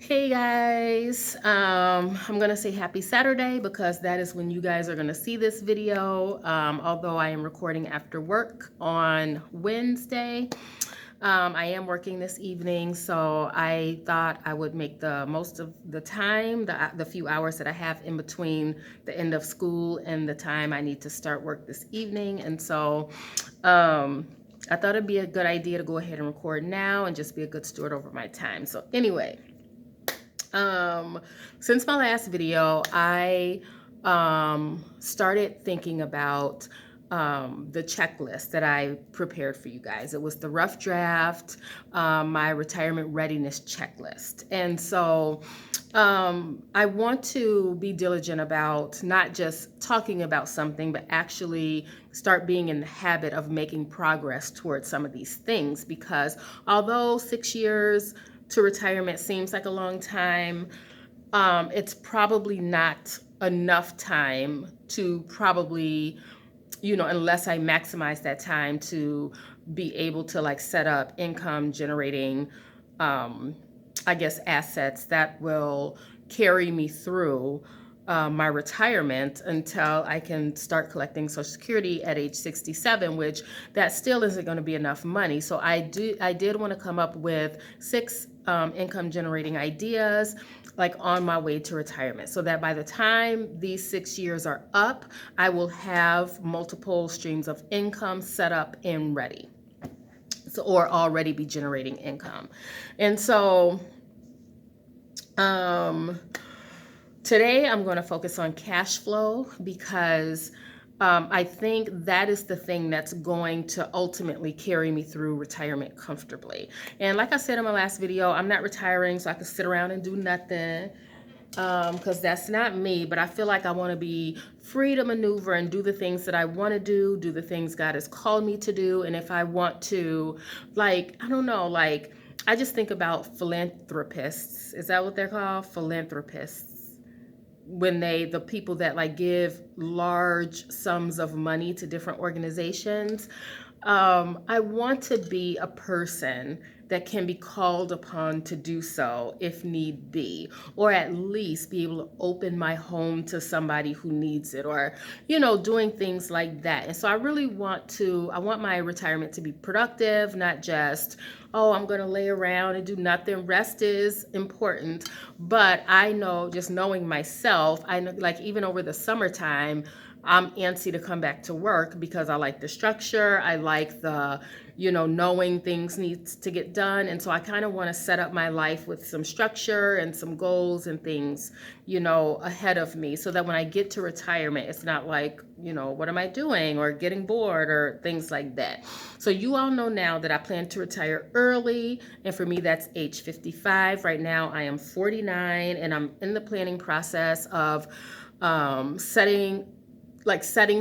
Hey guys, I'm gonna say happy Saturday because that is when you guys are gonna see this video. Although I am recording after work on Wednesday, I am working this evening, so I thought I would make the most of the time, the few hours that I have in between the end of school and the time I need to start work this evening. And so I thought it'd be a good idea to go ahead and record now and just be a good steward over my time. So anyway. Um, since my last video, I started thinking about the checklist that I prepared for you guys. It was the rough draft, my retirement readiness checklist. And so I want to be diligent about not just talking about something, but actually start being in the habit of making progress towards some of these things. Because although 6 years to retirement seems like a long time, it's probably not enough time to probably, unless I maximize that time to be able to like set up income generating, I guess, assets that will carry me through my retirement until I can start collecting Social Security at age 67, which that still isn't going to be enough money. So I did want to come up with six income generating ideas like on my way to retirement, so that by the time these 6 years are up, I will have multiple streams of income set up and ready. So, or already be generating income. And so today I'm going to focus on cash flow because I think that is the thing that's going to ultimately carry me through retirement comfortably. And like I said in my last video, I'm not retiring so I can sit around and do nothing, because that's not me. But I feel like I want to be free to maneuver and do the things that I want to do the things God has called me to do. And if I want to, like, I don't know, like, I just think about philanthropists. Is that what they're called? Philanthropists. When the people that like give large sums of money to different organizations. I want to be a person that can be called upon to do so if need be, or at least be able to open my home to somebody who needs it, or, doing things like that. And so I really I want my retirement to be productive, not just, oh, I'm going to lay around and do nothing. Rest is important. But I know, just knowing myself, I know, like, even over the summertime, I'm antsy to come back to work because I like the structure. I like the, knowing things needs to get done. And so I kind of want to set up my life with some structure and some goals and things, ahead of me, so that when I get to retirement, it's not like, what am I doing, or getting bored or things like that. So you all know now that I plan to retire early. And for me, that's age 55. Right now, I am 49 and I'm in the planning process of setting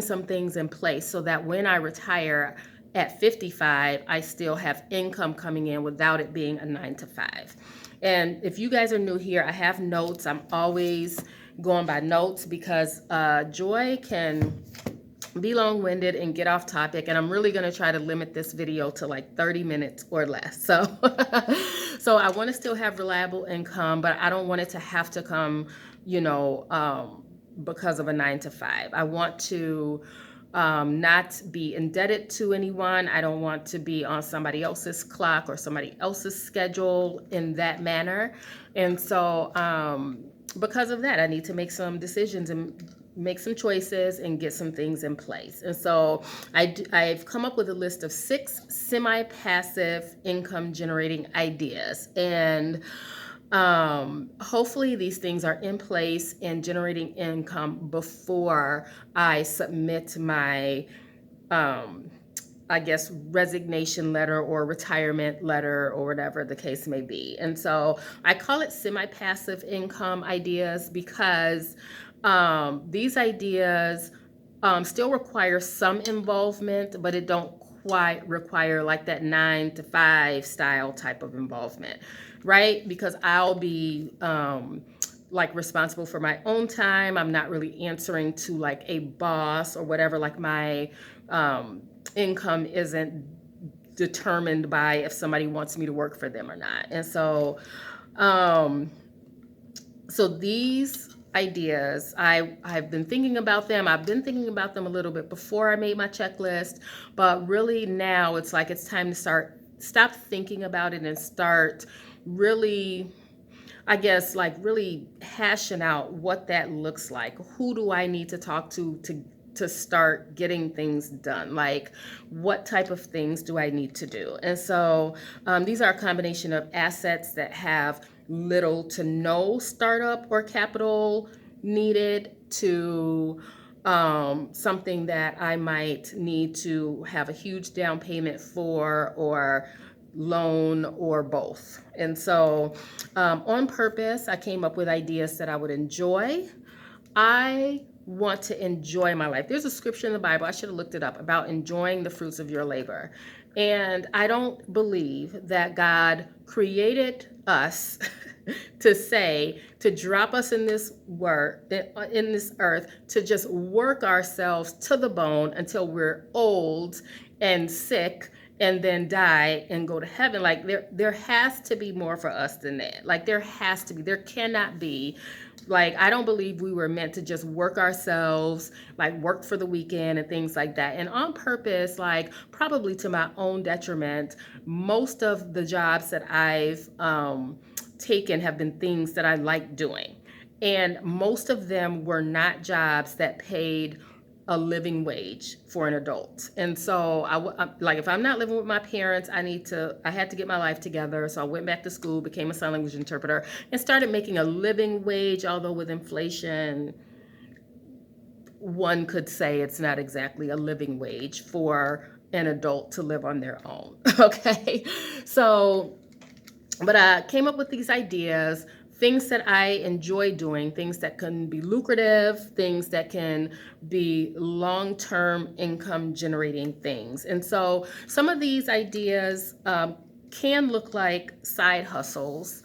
some things in place so that when I retire at 55, I still have income coming in without it being a 9 to 5. And if you guys are new here, I have notes. I'm always going by notes because Joy can be long-winded and get off topic, and I'm really going to try to limit this video to like 30 minutes or less. So so I want to still have reliable income, but I don't want it to have to come, because of a 9 to 5. I want to not be indebted to anyone. I don't want to be on somebody else's clock or somebody else's schedule in that manner. And so because of that, I need to make some decisions and make some choices and get some things in place. And so I've come up with a list of 6 semi-passive income generating ideas. And hopefully these things are in place and generating income before I submit my, I guess, resignation letter or retirement letter or whatever the case may be. And so I call it semi-passive income ideas because these ideas still require some involvement, but it don't quite require like that 9 to 5 style type of involvement, right? Because I'll be like responsible for my own time. I'm not really answering to like a boss or whatever. Like my income isn't determined by if somebody wants me to work for them or not. And so So these ideas, I've been thinking about them. I've been thinking about them a little bit before I made my checklist, but really now it's like it's time to stop thinking about it and start really, I guess, like really hashing out what that looks like. Who do I need to talk to start getting things done? Like, what type of things do I need to do? And so these are a combination of assets that have little to no startup or capital needed to something that I might need to have a huge down payment for, or loan, or both. And so on purpose, I came up with ideas that I would enjoy. I want to enjoy my life. There's a scripture in the Bible, I should have looked it up, about enjoying the fruits of your labor. And I don't believe that God created us to drop us in this in this earth, to just work ourselves to the bone until we're old and sick and then die and go to heaven. Like there has to be more for us than that. Like there cannot be. Like, I don't believe we were meant to just work ourselves, like work for the weekend and things like that. And on purpose, like probably to my own detriment, most of the jobs that I've taken have been things that I like doing. And most of them were not jobs that paid a living wage for an adult. And so like, if I'm not living with my parents, I had to get my life together. So I went back to school, became a sign language interpreter, and started making a living wage. Although with inflation, one could say it's not exactly a living wage for an adult to live on their own. Okay. So, but I came up with these ideas, things that I enjoy doing, things that can be lucrative, things that can be long-term income generating things. And so some of these ideas can look like side hustles,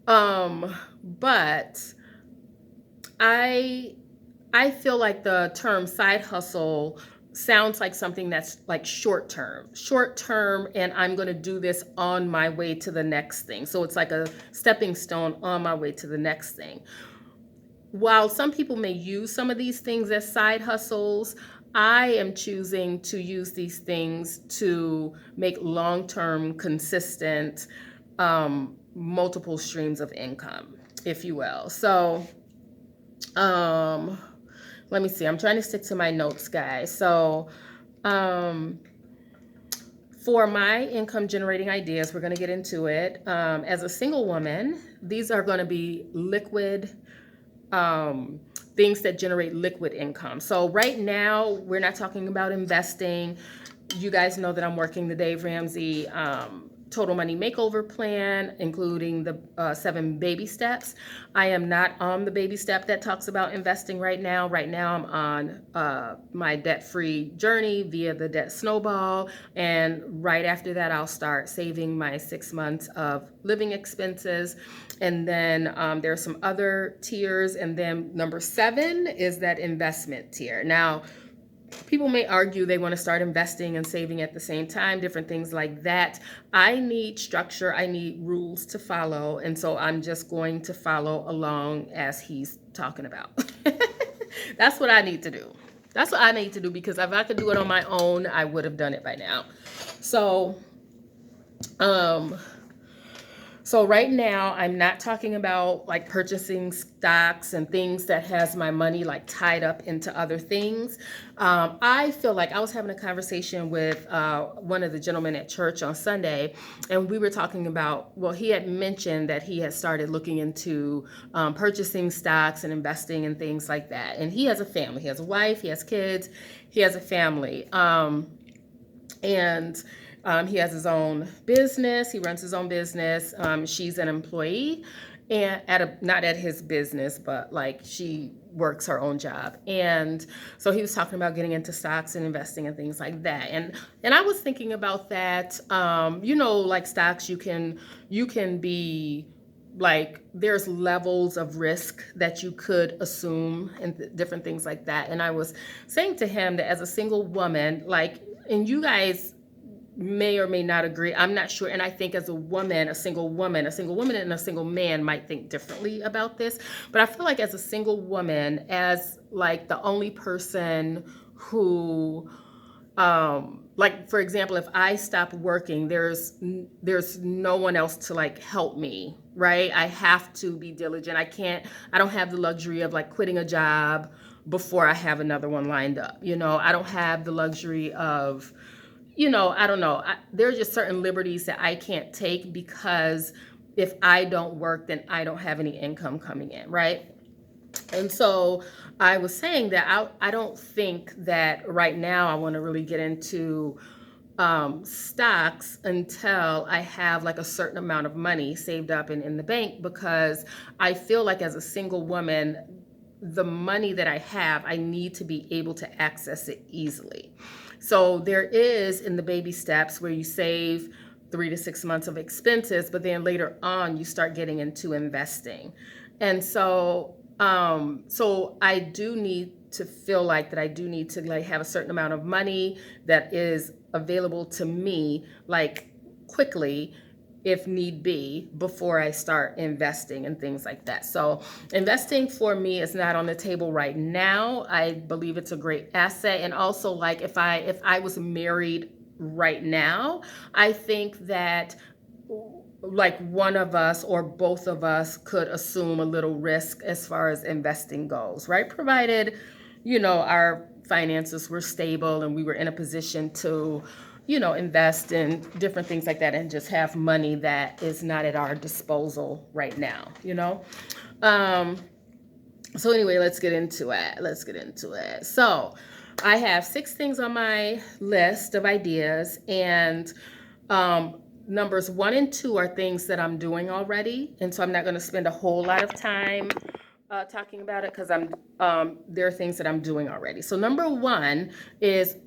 but I feel like the term side hustle sounds like something that's like short term, and I'm going to do this on my way to the next thing. So it's like a stepping stone on my way to the next thing. While some people may use some of these things as side hustles, I am choosing to use these things to make long-term, consistent, multiple streams of income, if you will. So, let me see. I'm trying to stick to my notes, guys. So, for my income generating ideas, we're going to get into it. As a single woman, these are going to be liquid things that generate liquid income. So right now, we're not talking about investing. You guys know that I'm working the Dave Ramsey Total Money Makeover plan, including the 7 baby steps. I am not on the baby step that talks about investing right now. Right now, I'm on my debt-free journey via the debt snowball. And right after that, I'll start saving my 6 months of living expenses. And then there are some other tiers. And then number 7 is that investment tier. Now, people may argue they want to start investing and saving at the same time, different things like that. I need structure, I need rules to follow, and so I'm just going to follow along as he's talking about. That's what I need to do. That's what I need to do, because if I could do it on my own, I would have done it by now. So, so right now, I'm not talking about like purchasing stocks and things that has my money like tied up into other things. I feel like I was having a conversation with one of the gentlemen at church on Sunday, and we were talking about, well, he had mentioned that he had started looking into purchasing stocks and investing and things like that. And he has a family, he has a wife, he has kids, he has a family. And he has his own business. He runs his own business. She's an employee, and not at his business, but like she works her own job. And so he was talking about getting into stocks and investing and things like that. And I was thinking about that. Like stocks, you can be like, there's levels of risk that you could assume and different things like that. And I was saying to him that as a single woman, like, and you guys may or may not agree. I'm not sure. And I think as a woman, a single woman and a single man might think differently about this. But I feel like as a single woman, as like the only person who like for example, if I stop working, there's no one else to like help me, right? I have to be diligent. I don't have the luxury of like quitting a job before I have another one lined up. I don't have the luxury of, I don't know. There are just certain liberties that I can't take because if I don't work, then I don't have any income coming in, right? And so I was saying that I don't think that right now I want to really get into stocks until I have like a certain amount of money saved up in the bank, because I feel like as a single woman, the money that I have, I need to be able to access it easily. So there is in the baby steps where you save 3 to 6 months of expenses, but then later on you start getting into investing. And so I do need to feel like that I do need to like have a certain amount of money that is available to me like quickly if need be before I start investing and things like that. So investing for me is not on the table right now. I believe it's a great asset. And also like if I was married right now, I think that like one of us or both of us could assume a little risk as far as investing goes, right? Provided, our finances were stable and we were in a position to, invest in different things like that and just have money that is not at our disposal right now. So anyway, let's get into it. So I have 6 things on my list of ideas, and numbers 1 and 2 are things that I'm doing already, and so I'm not going to spend a whole lot of time talking about it because there are things that I'm doing already. So number 1 is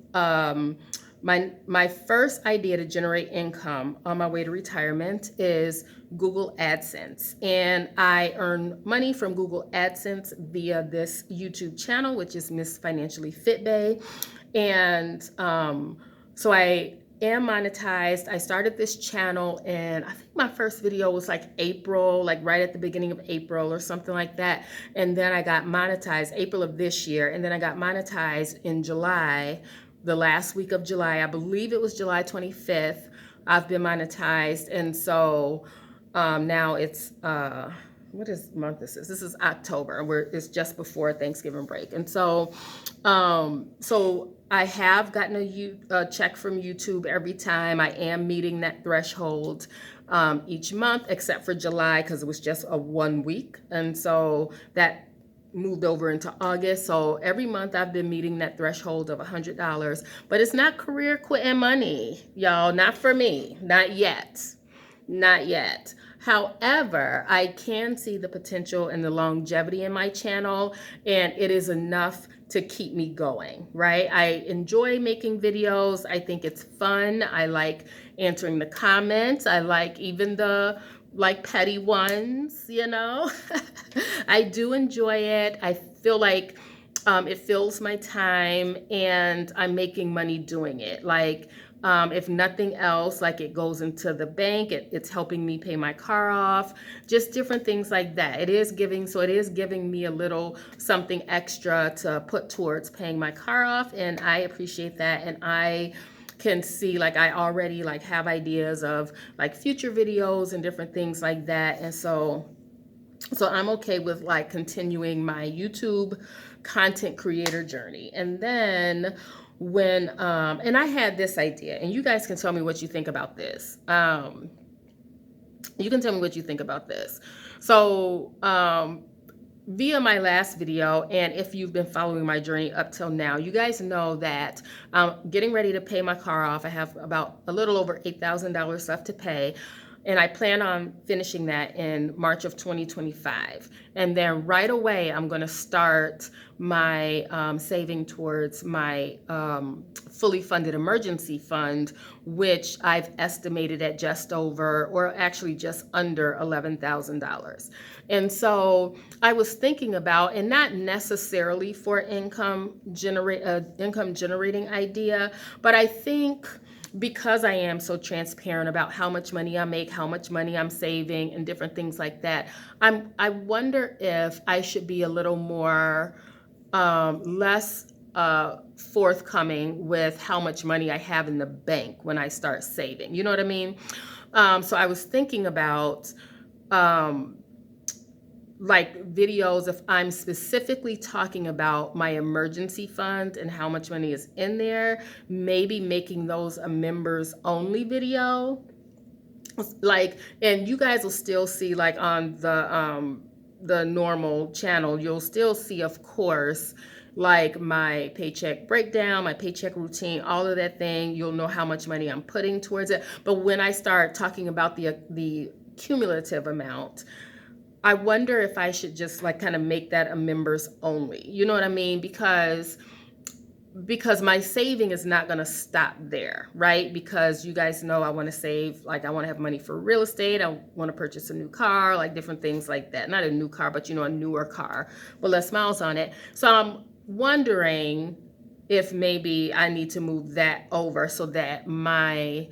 my first idea to generate income on my way to retirement is Google AdSense, and I earn money from Google AdSense via this YouTube channel, which is Miss Financially Fit Bay, and so I am monetized. I started this channel and I think my first video was like April, like right at the beginning of April or something like that. And then I got monetized April of this year. And then I got monetized in July, the last week of July. I believe it was July 25th. I've been monetized. And so now it's, what is month this is? This is October, where it's just before Thanksgiving break. And so, so I have gotten a check from YouTube every time. I am meeting that threshold each month, except for July, because it was just a 1 week. And so that moved over into August. So every month I've been meeting that threshold of $100, but it's not career quitting money, y'all, not for me, not yet. Not yet. However, I can see the potential and the longevity in my channel, and it is enough to keep me going, right? I enjoy making videos. I think it's fun. I like answering the comments. I like even the like petty ones, I do enjoy it. I feel like it fills my time and I'm making money doing it. Like, if nothing else, like it goes into the bank, it's helping me pay my car off, just different things like that. It is giving me a little something extra to put towards paying my car off, and I appreciate that. And I can see, like, I already like have ideas of like future videos and different things like that. And so I'm okay with like continuing my YouTube content creator journey. And then when and I had this idea, and you guys can tell me what you think about this. You can tell me what you think about this. So via my last video, and if you've been following my journey up till now, you guys know that I'm getting ready to pay my car off. I have about a little over $8,000 left to pay. And I plan on finishing that in March of 2025. And then right away, I'm going to start my saving towards my fully funded emergency fund, which I've estimated at just over, or actually just under $11,000. And so I was thinking about, and not necessarily for income generating idea, but I think because I am so transparent about how much money I make, how much money I'm saving, and different things like that, I wonder if I should be a little more less forthcoming with how much money I have in the bank when I start saving. You know what I mean? So I was thinking about um, like videos, if I'm specifically talking about my emergency fund and how much money is in there, maybe making those a members only video. Like, and you guys will still see, like, on the normal channel, you'll still see, of course, like my paycheck breakdown, my paycheck routine, all of that thing. You'll know how much money I'm putting towards it. But when I start talking about the cumulative amount, I wonder if I should just like kind of make that a members only. You know what I mean? Because my saving is not going to stop there, right? Because you guys know I want to save, like I want to have money for real estate. I want to purchase a new car, like different things like that. Not a new car, but a newer car with less miles on it. So I'm wondering if maybe I need to move that over so that my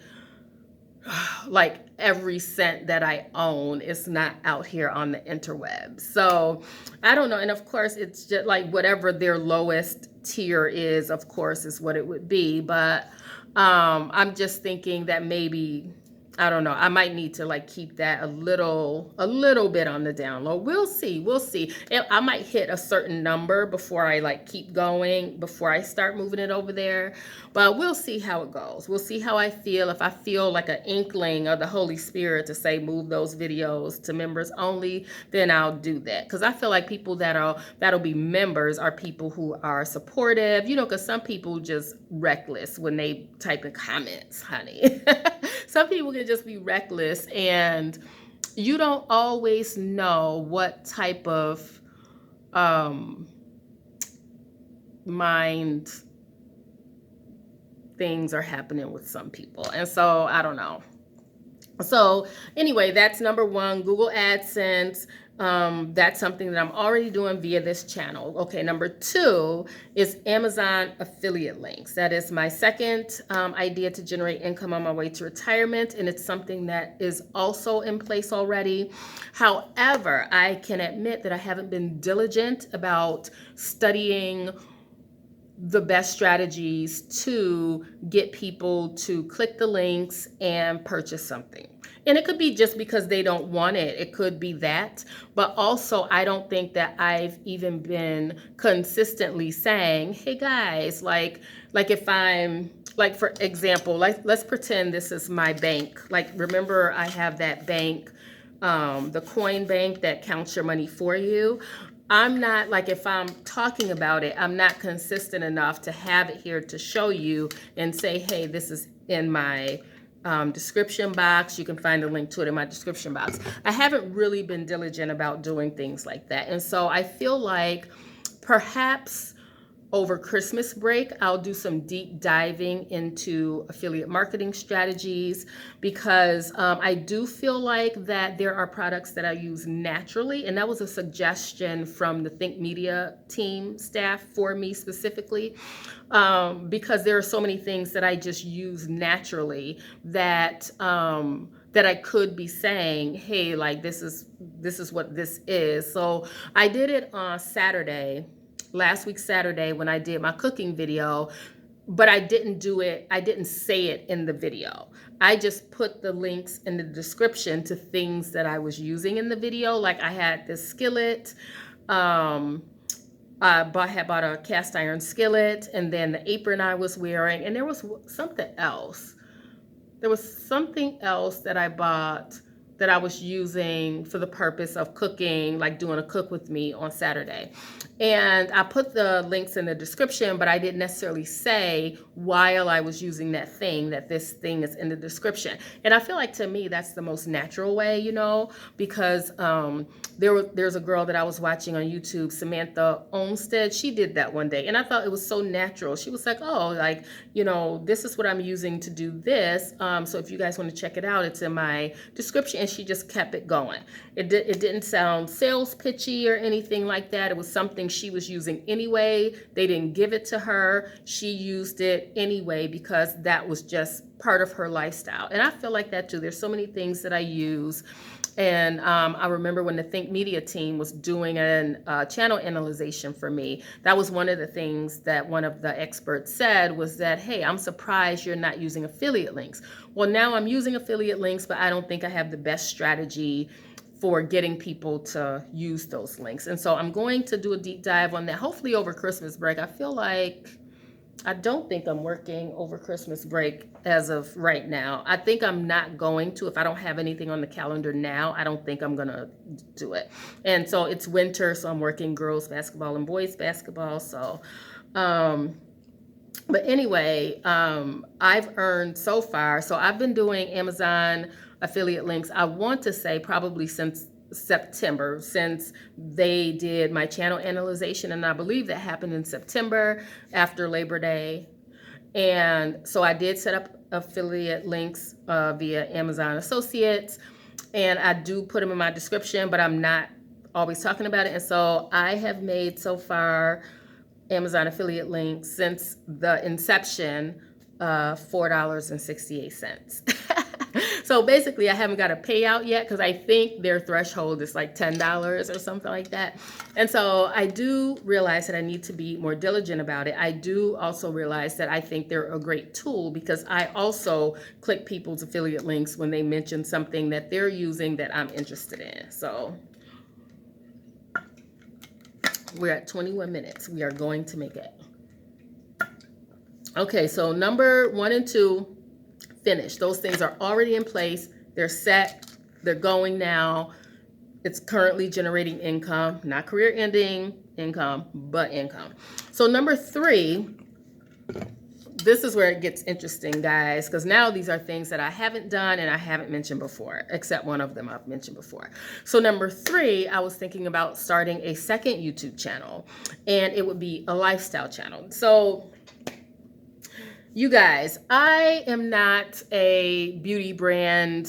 like every cent that I own is not out here on the interwebs. So I don't know. And of course, it's just like whatever their lowest tier is, of course, is what it would be. But I'm just thinking that maybe, I don't know, I might need to like keep that a little bit on the down low. We'll see. We'll see. I might hit a certain number before I like keep going, before I start moving it over there. But we'll see how it goes. We'll see how I feel. If I feel like an inkling of the Holy Spirit to say move those videos to members only, then I'll do that. Because I feel like people that'll be members are people who are supportive, because some people just reckless when they type in comments, honey. Some people can just be reckless, and you don't always know what type of mind things are happening with some people. And so I don't know. So anyway, that's number one, Google AdSense. That's something that I'm already doing via this channel. Okay, number two is Amazon affiliate links. That is my second idea to generate income on my way to retirement, and it's something that is also in place already. However, I can admit that I haven't been diligent about studying the best strategies to get people to click the links and purchase something. And it could be just because they don't want it. It could be that. But also, I don't think that I've even been consistently saying, hey guys, like if I'm, like for example, like let's pretend this is my bank. Like remember I have that bank, the coin bank that counts your money for you. I'm not, like if I'm talking about it, I'm not consistent enough to have it here to show you and say, hey, this is in my description box. You can find a link to it in my description box. I haven't really been diligent about doing things like that. And so I feel like perhaps over Christmas break, I'll do some deep diving into affiliate marketing strategies, because I do feel like that there are products that I use naturally. And that was a suggestion from the Think Media team staff for me specifically, because there are so many things that I just use naturally that that I could be saying, hey, like this is what this is. So I did it on Saturday. Last week Saturday when I did my cooking video, but I didn't say it in the video. I just put the links in the description to things that I was using in the video. Like I had this skillet, I had bought a cast iron skillet, and then the apron I was wearing, and there was something else. There was something else that I bought that I was using for the purpose of cooking, like doing a cook with me on Saturday. And I put the links in the description, but I didn't necessarily say while I was using that thing that this thing is in the description. And I feel like to me, that's the most natural way, because there's a girl that I was watching on YouTube, Samantha Olmstead. She did that one day. And I thought it was so natural. She was like, oh, like, this is what I'm using to do this. So if you guys want to check it out, it's in my description. And and she just kept it going. It didn't sound sales pitchy or anything like that. It was something she was using anyway. They didn't give it to her. She used it anyway because that was just part of her lifestyle. And I feel like that too. There's so many things that I use. And I remember when the Think Media team was doing a channel analyzation for me, that was one of the things that one of the experts said was that, hey, I'm surprised you're not using affiliate links. Well, now I'm using affiliate links, but I don't think I have the best strategy for getting people to use those links. And so I'm going to do a deep dive on that, hopefully over Christmas break. I don't think I'm working over Christmas break as of right now. I think I'm not going to. If I don't have anything on the calendar now, I don't think I'm going to do it. And so it's winter, so I'm working girls basketball and boys basketball. So, but anyway, I've earned so far. So I've been doing Amazon affiliate links, I want to say probably since September, since they did my channel analyzation, and I believe that happened in September after Labor Day. And so I did set up affiliate links via Amazon Associates, and I do put them in my description, but I'm not always talking about it. And so I have made so far Amazon affiliate links since the inception $4.68. So basically, I haven't got a payout yet because I think their threshold is like $10 or something like that. And so I do realize that I need to be more diligent about it. I do also realize that I think they're a great tool because I also click people's affiliate links when they mention something that they're using that I'm interested in. So we're at 21 minutes. We are going to make it. Okay, so number 1 and 2. Finished. Those things are already in place. They're set. They're going now. It's currently generating income, not career ending income, but income. So number 3, this is where it gets interesting, guys, because now these are things that I haven't done and I haven't mentioned before, except one of them I've mentioned before. So number 3, I was thinking about starting a second YouTube channel, and it would be a lifestyle channel. So you guys, I am not a beauty brand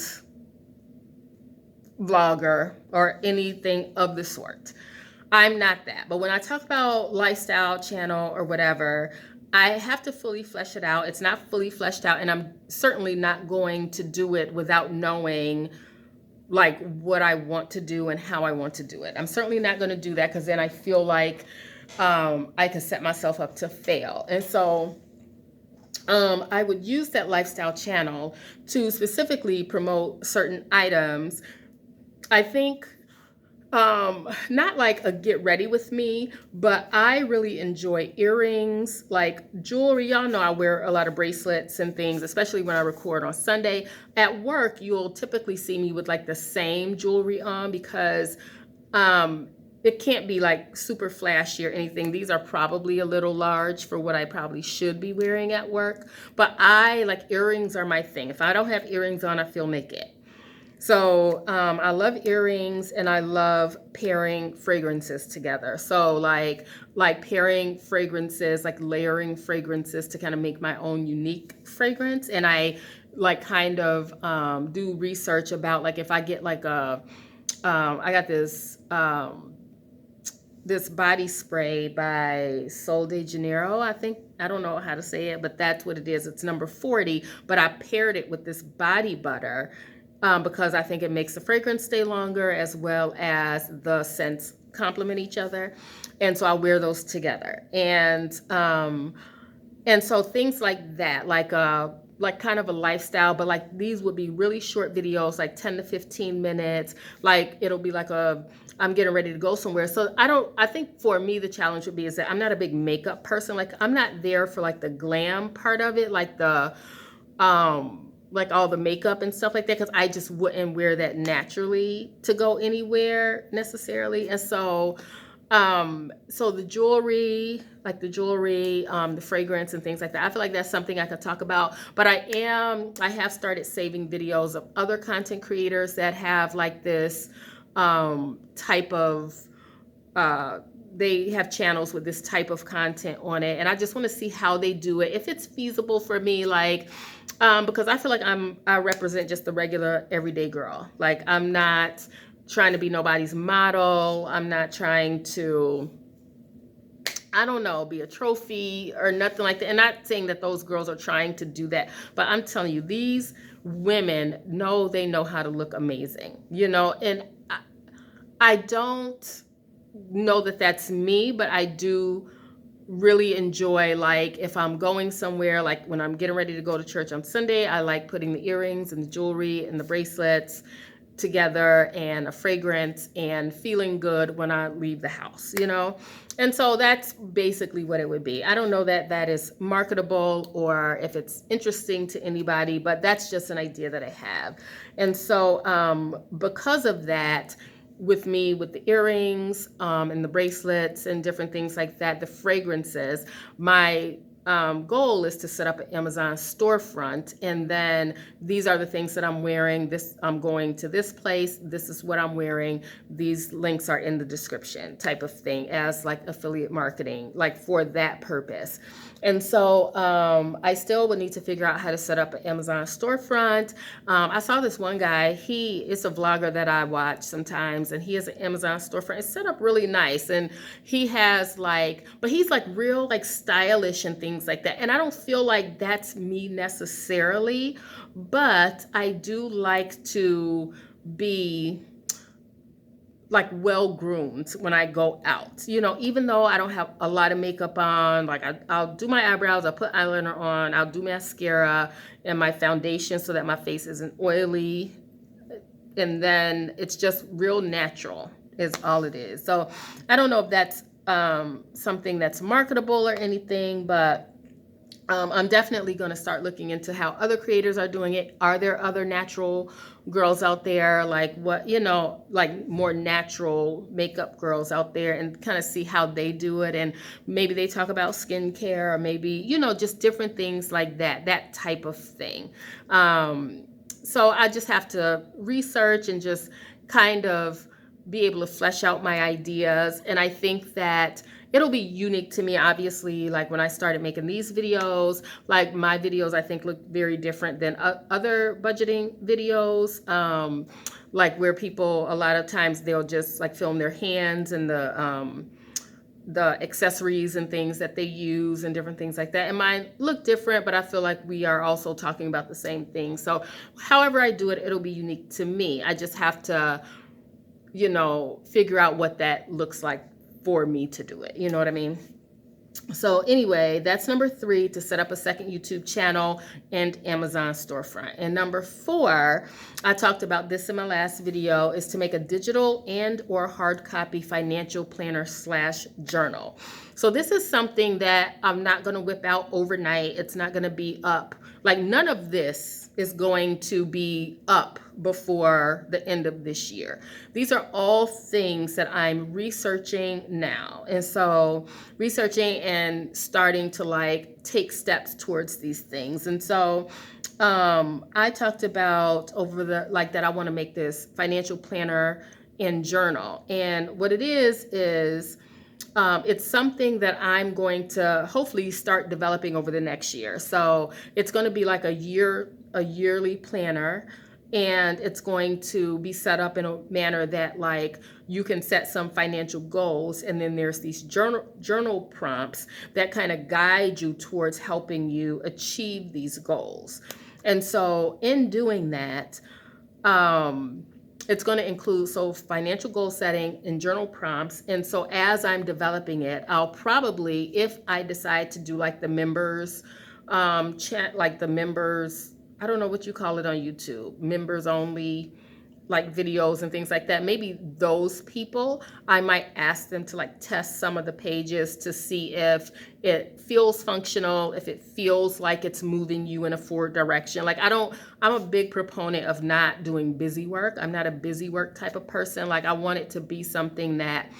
vlogger or anything of the sort. I'm not that. But when I talk about lifestyle channel or whatever, I have to fully flesh it out. It's not fully fleshed out, and I'm certainly not going to do it without knowing like what I want to do and how I want to do it. I'm certainly not going to do that because then I feel like I can set myself up to fail. And so I would use that lifestyle channel to specifically promote certain items. I think not like a get ready with me, but I really enjoy earrings, like jewelry. Y'all know I wear a lot of bracelets and things, especially when I record on Sunday. At work, you'll typically see me with like the same jewelry on because it can't be like super flashy or anything. These are probably a little large for what I probably should be wearing at work. But I like earrings are my thing. If I don't have earrings on, I feel naked. So I love earrings, and I love pairing fragrances together. So like pairing fragrances, like layering fragrances to kind of make my own unique fragrance. And I like kind of do research about like if I get like I got this body spray by Sol de Janeiro, I think. I don't know how to say it, but that's what it is. It's number 40, but I paired it with this body butter because I think it makes the fragrance stay longer as well as the scents complement each other. And so I wear those together. And so things like that, like kind of a lifestyle, but like these would be really short videos, like 10 to 15 minutes. Like it'll be like I'm getting ready to go somewhere. So I think for me, the challenge would be is that I'm not a big makeup person. Like I'm not there for like the glam part of it, like the, like all the makeup and stuff like that, because I just wouldn't wear that naturally to go anywhere necessarily. And so, so the jewelry, the fragrance and things like that, I feel like that's something I could talk about. But I have started saving videos of other content creators that have like this type of they have channels with this type of content on it, and I just want to see how they do it, if it's feasible for me, like because I feel like I represent just the regular everyday girl. Like, I'm not trying to be nobody's model. I'm not trying to, I don't know, be a trophy or nothing like that. And not saying that those girls are trying to do that, but I'm telling you, these women know, they know how to look amazing, you know. And I don't know that that's me, but I do really enjoy, like, if I'm going somewhere, like when I'm getting ready to go to church on Sunday, I like putting the earrings and the jewelry and the bracelets together and a fragrance and feeling good when I leave the house, you know? And so that's basically what it would be. I don't know that that is marketable or if it's interesting to anybody, but that's just an idea that I have. And so because of that, with me, with the earrings and the bracelets and different things like that, the fragrances, my goal is to set up an Amazon storefront, and then these are the things that I'm wearing. This, I'm going to this place. This is what I'm wearing. These links are in the description, type of thing, as like affiliate marketing, like for that purpose. And so I still would need to figure out how to set up an Amazon storefront. I saw this one guy, he is a vlogger that I watch sometimes, and he has an Amazon storefront. It's set up really nice, and he has like, but he's like real like stylish and things like that. And I don't feel like that's me necessarily, but I do like to be like well groomed when I go out, you know, even though I don't have a lot of makeup on. Like I'll do my eyebrows, I'll put eyeliner on, I'll do mascara and my foundation so that my face isn't oily, and then it's just real natural is all it is. So I don't know if that's something that's marketable or anything, but I'm definitely going to start looking into how other creators are doing it. Are there other natural girls out there, like what, you know, like more natural makeup girls out there, and kind of see how they do it. And maybe they talk about skincare, or maybe, you know, just different things like that, that type of thing. So I just have to research and just kind of be able to flesh out my ideas. And I think that it'll be unique to me, obviously. Like when I started making these videos, like my videos, I think look very different than other budgeting videos. Like where people, a lot of times they'll just like film their hands and the accessories and things that they use and different things like that. And mine look different, but I feel like we are also talking about the same thing. So however I do it, it'll be unique to me. I just have to, you know, figure out what that looks like for me to do it. You know what I mean? So anyway, that's number 3, to set up a second YouTube channel and Amazon storefront. And number 4, I talked about this in my last video, is to make a digital and or hard copy financial planner / journal. So this is something that I'm not going to whip out overnight. It's not going to be up. Like none of this is going to be up before the end of this year. These are all things that I'm researching now. And so researching and starting to like take steps towards these things. And so I talked about over the, like that I want to make this financial planner and journal. And what it is it's something that I'm going to hopefully start developing over the next year. So it's going to be like a yearly planner, and it's going to be set up in a manner that like you can set some financial goals, and then there's these journal prompts that kind of guide you towards helping you achieve these goals. And so in doing that, it's going to include financial goal setting and journal prompts. And so as I'm developing it, I'll probably, if I decide to do like the members chat, like the members, I don't know what you call it on YouTube, members only, like videos and things like that, maybe those people, I might ask them to like test some of the pages to see if it feels functional, if it feels like it's moving you in a forward direction. Like I'm a big proponent of not doing busy work. I'm not a busy work type of person. Like I want it to be something that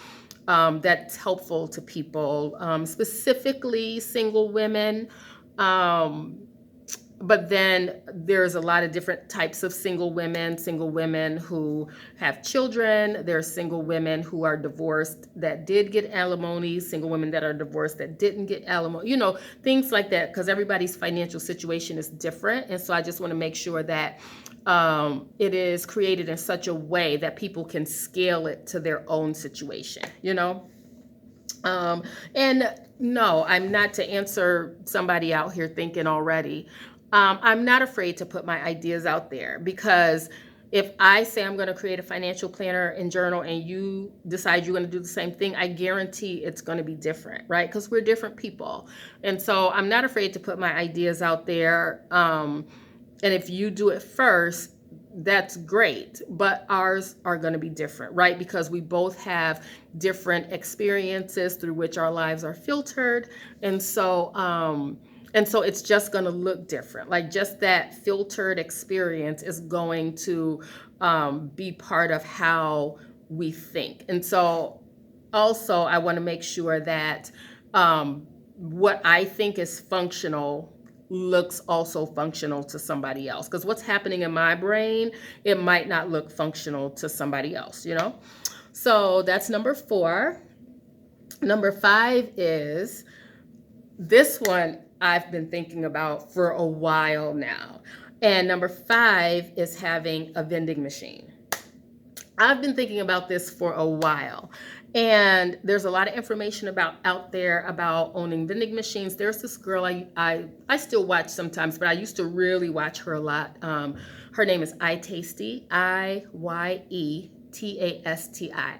that's helpful to people, specifically single women, But then there's a lot of different types of single women who have children. There's single women who are divorced that did get alimony, single women that are divorced that didn't get alimony, things like that, because everybody's financial situation is different. And so I just want to make sure that it is created in such a way that people can scale it to their own situation. And no, I'm not, to answer somebody out here thinking already. I'm not afraid to put my ideas out there, because if I say I'm going to create a financial planner and journal and you decide you're going to do the same thing, I guarantee it's going to be different, right? Because we're different people. And so I'm not afraid to put my ideas out there. And if you do it first, that's great, but ours are going to be different, right? Because we both have different experiences through which our lives are filtered. And so it's just going to look different. Like, just that filtered experience is going to be part of how we think. And so also I want to make sure that what I think is functional looks also functional to somebody else, because what's happening in my brain, it might not look functional to somebody else. So that's number 4. Number 5 is this one I've been thinking about for a while now. And number 5 is having a vending machine. I've been thinking about this for a while. And there's a lot of information out there about owning vending machines. There's this girl I still watch sometimes, but I used to really watch her a lot. Her name is iTasty, IyeTasti,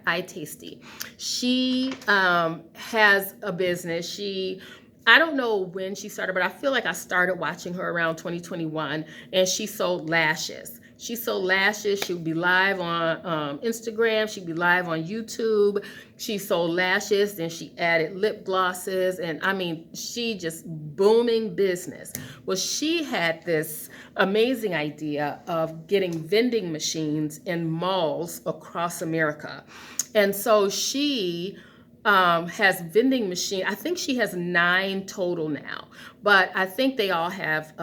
iTasty. She has a business. I don't know when she started, but I feel like I started watching her around 2021, and she sold lashes. She sold lashes. She would be live on Instagram. She'd be live on YouTube. She sold lashes. Then she added lip glosses. And I mean, she just booming business. Well, she had this amazing idea of getting vending machines in malls across America. And so she has vending machine. I think she has 9 total now, but I think they all have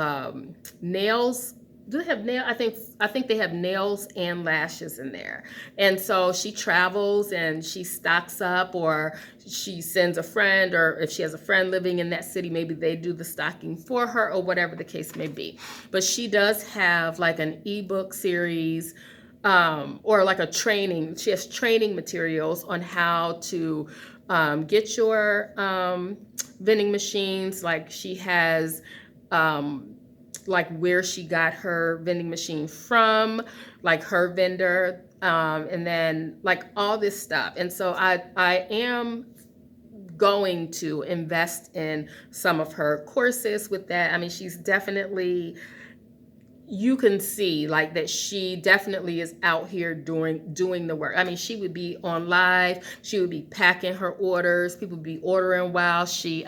nails. Do they have nail? I think they have nails and lashes in there. And so she travels and she stocks up, or she sends a friend, or if she has a friend living in that city, maybe they do the stocking for her, or whatever the case may be. But she does have like an ebook series, or like a training. She has training materials on how to get your vending machines. Like, she has like where she got her vending machine from, like her vendor, and then like all this stuff. And so I am going to invest in some of her courses with that. I mean, she's definitely, you can see like that she definitely is out here doing the work. I mean, she would be on live, she would be packing her orders, people would be ordering while she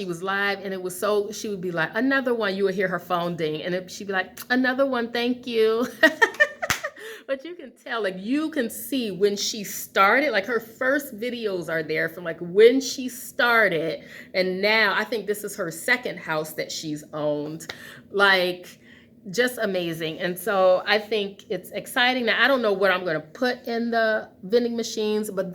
was live, and it was so, she would be like, another one, you would hear her phone ding, and she'd be like, another one, thank you. But you can tell, like, you can see when she started, like her first videos are there from like when she started, and now I think this is her second house that she's owned. Like, just amazing. And so I think it's exciting. Now, I don't know what I'm going to put in the vending machines, but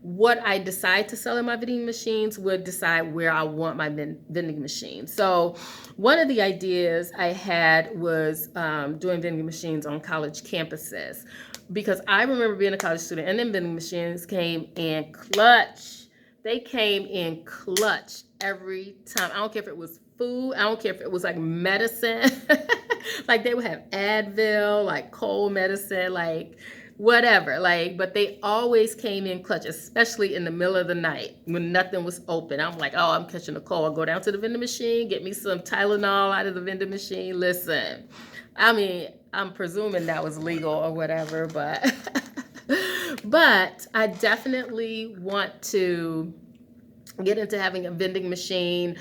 what I decide to sell in my vending machines would decide where I want my vending machine. So one of the ideas I had was doing vending machines on college campuses, because I remember being a college student, and then vending machines came in clutch. They came in clutch every time. I don't care if it was food. I don't care if it was like medicine. Like, they would have Advil, like cold medicine, like whatever. Like, but they always came in clutch, especially in the middle of the night when nothing was open. I'm like, oh, I'm catching a cold. I'll go down to the vending machine, get me some Tylenol out of the vending machine. Listen, I mean, I'm presuming that was legal or whatever, but but I definitely want to get into having a vending machine.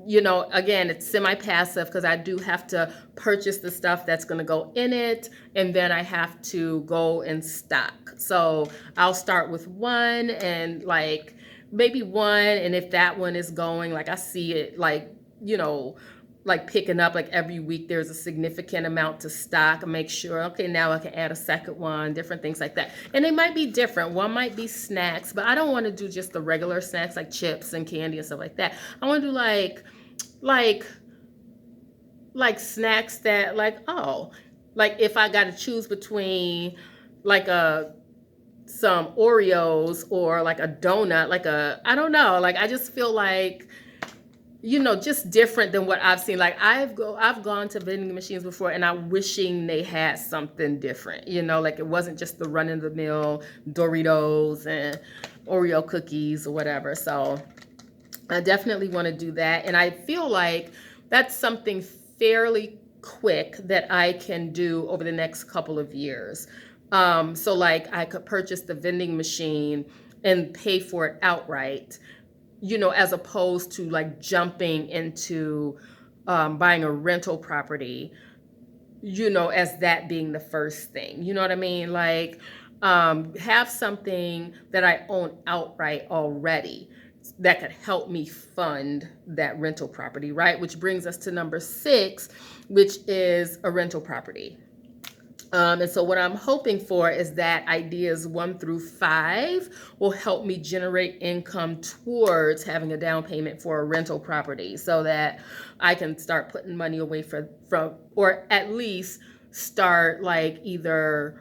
Again, it's semi-passive because I do have to purchase the stuff that's going to go in it, and then I have to go and stock. So I'll start with one, and like maybe one, and if that one is going, like I see it, like, like picking up like every week there's a significant amount to stock and make sure, okay, now I can add a second one, different things like that. And they might be different. One might be snacks, but I don't want to do just the regular snacks like chips and candy and stuff like that. I want to do like snacks that like, oh, like if I got to choose between like some Oreos or like a donut, like I don't know, like I just feel like, just different than what I've seen. Like I've gone to vending machines before and I'm wishing they had something different, like it wasn't just the run of the mill Doritos and Oreo cookies or whatever. So I definitely want to do that. And I feel like that's something fairly quick that I can do over the next couple of years. So like I could purchase the vending machine and pay for it outright, as opposed to like jumping into buying a rental property, as that being the first thing. You know what I mean? Like have something that I own outright already that could help me fund that rental property, right? Which brings us to number 6, which is a rental property. And so what I'm hoping for is that ideas 1 through 5 will help me generate income towards having a down payment for a rental property so that I can start putting money away from, or at least start like either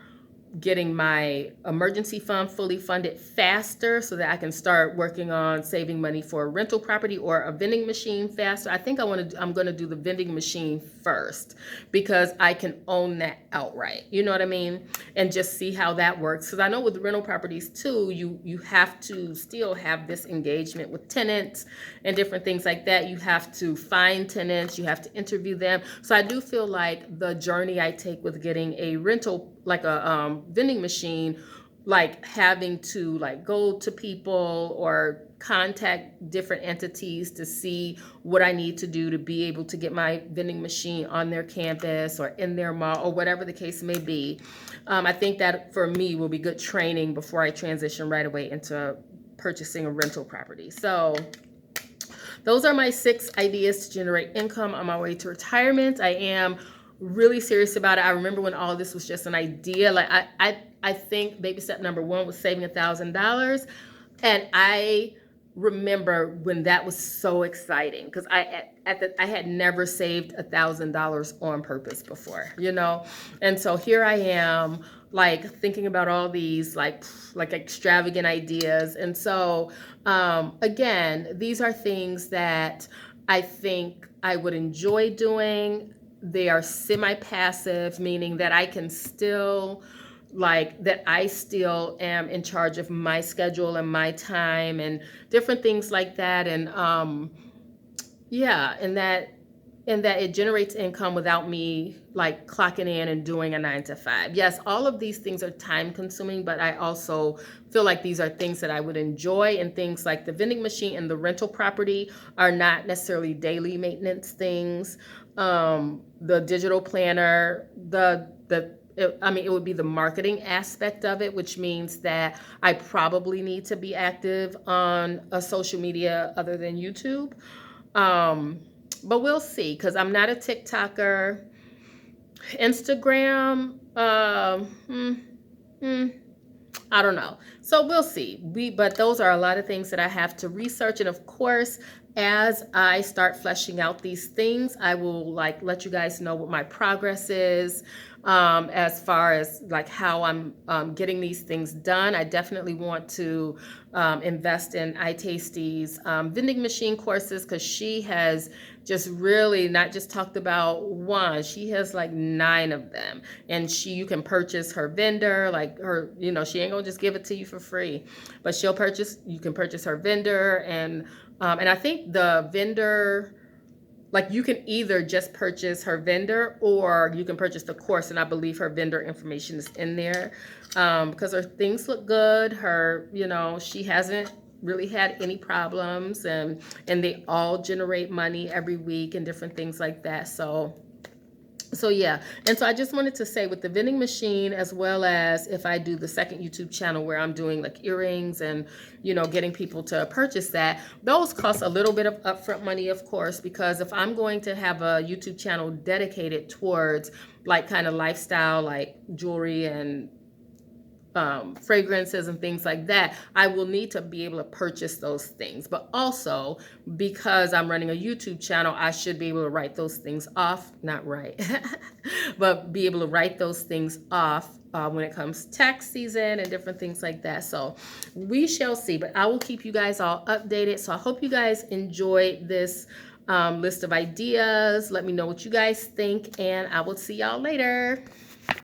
getting my emergency fund fully funded faster so that I can start working on saving money for a rental property or a vending machine faster. I think I'm going to do the vending machine first because I can own that outright. You know what I mean? And just see how that works. Because I know with rental properties too, you have to still have this engagement with tenants and different things like that. You have to find tenants, you have to interview them. So I do feel like the journey I take with getting a rental, like a vending machine, like having to like go to people or contact different entities to see what I need to do to be able to get my vending machine on their campus or in their mall or whatever the case may be. I think that for me will be good training before I transition right away into purchasing a rental property. So those are my 6 ideas to generate income on my way to retirement. I am really serious about it. I remember when all this was just an idea. Like I think baby step number 1 was saving $1,000, and I remember when that was so exciting because I had never saved $1,000 on purpose before, and so here I am, like thinking about all these like extravagant ideas, and so again, these are things that I think I would enjoy doing. They are semi-passive, meaning that I can still, that I still am in charge of my schedule and my time and different things like that. And and that it generates income without me like clocking in and doing a 9 to 5. Yes, all of these things are time consuming, but I also feel like these are things that I would enjoy, and things like the vending machine and the rental property are not necessarily daily maintenance things. The digital planner, it would be the marketing aspect of it, which means that I probably need to be active on a social media other than YouTube. But we'll see, because I'm not a TikToker. Instagram, I don't know. So we'll see. But those are a lot of things that I have to research. And of course, as I start fleshing out these things, I will let you guys know what my progress is, as far as like how I'm getting these things done. I definitely want to invest in iTasty's vending machine courses, because she has just really not just talked about one, she has like 9 of them, and you can purchase her vendor, like her, she ain't gonna just give it to you for free, but you can purchase her vendor, and I think the vendor, like you can either just purchase her vendor or you can purchase the course, and I believe her vendor information is in there, because her things look good. Her, she hasn't really had any problems, and they all generate money every week and different things like that. So So yeah, and so I just wanted to say with the vending machine, as well as if I do the second YouTube channel where I'm doing like earrings and getting people to purchase that, those cost a little bit of upfront money, of course, because if I'm going to have a YouTube channel dedicated towards like kind of lifestyle, like jewelry and fragrances and things like that, I will need to be able to purchase those things. But also, because I'm running a YouTube channel, I should be able to write those things off. Not right, but be able to write those things off when it comes tax season and different things like that. So we shall see. But I will keep you guys all updated. So I hope you guys enjoyed this list of ideas. Let me know what you guys think, and I will see y'all later.